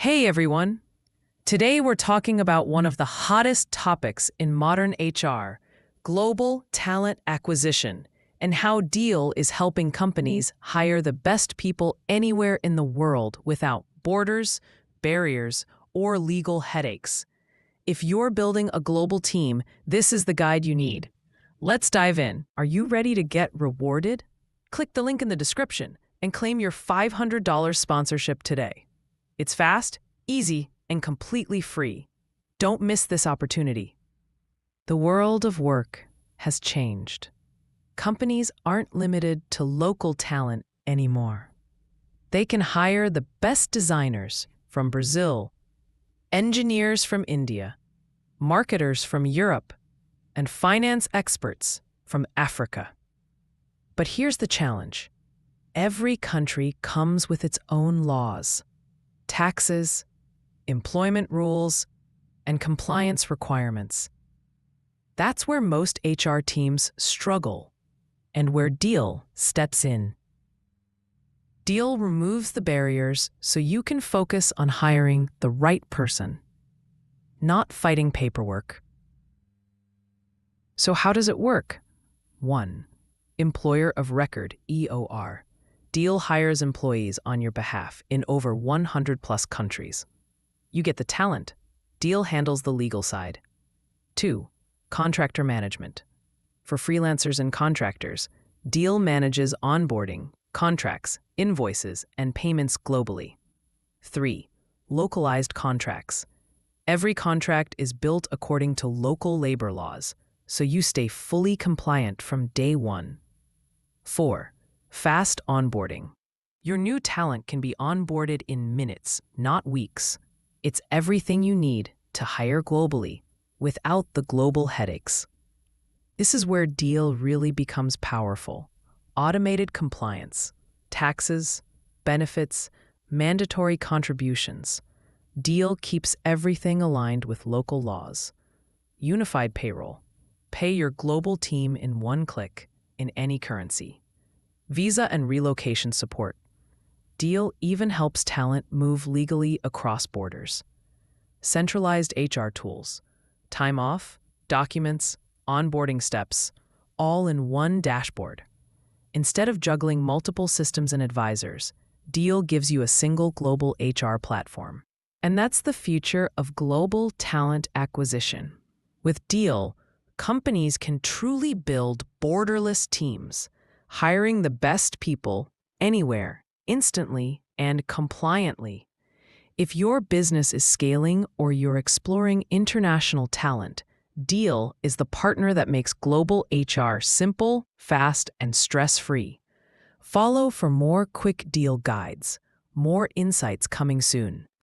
Hey everyone! Today we're talking about one of the hottest topics in modern HR, global talent acquisition, and how Deel is helping companies hire the best people anywhere in the world without borders, barriers, or legal headaches. If you're building a global team, this is the guide you need. Let's dive in. Are you ready to get rewarded? Click the link in the description and claim your $500 sponsorship today. It's fast, easy, and completely free. Don't miss this opportunity. The world of work has changed. Companies aren't limited to local talent anymore. They can hire the best designers from Brazil, engineers from India, marketers from Europe, and finance experts from Africa. But here's the challenge. Every country comes with its own laws, taxes, employment rules, and compliance requirements. That's where most HR teams struggle, and where Deel steps in. Deel removes the barriers so you can focus on hiring the right person, not fighting paperwork. So how does it work? 1. Employer of record, EOR. Deel hires employees on your behalf in over 100+ countries. You get the talent. Deel handles the legal side. 2. Contractor management. For freelancers and contractors, Deel manages onboarding, contracts, invoices, and payments globally. 3. Localized contracts. Every contract is built according to local labor laws, so you stay fully compliant from day one. 4. Fast onboarding. Your new talent can be onboarded in minutes, not weeks. It's everything you need to hire globally without the global headaches. This is where Deel really becomes powerful. Automated compliance, taxes, benefits, mandatory contributions. Deel keeps everything aligned with local laws. Unified payroll. Pay your global team in one click in any currency. Visa and relocation support. Deel even helps talent move legally across borders. Centralized HR tools. Time off, documents, onboarding steps, all in one dashboard. Instead of juggling multiple systems and advisors, Deel gives you a single global HR platform. And that's the future of global talent acquisition. With Deel, companies can truly build borderless teams, hiring the best people anywhere, instantly and compliantly. If your business is scaling or you're exploring international talent, Deel is the partner that makes global HR simple, fast, and stress-free. Follow for more quick Deel guides, more insights coming soon.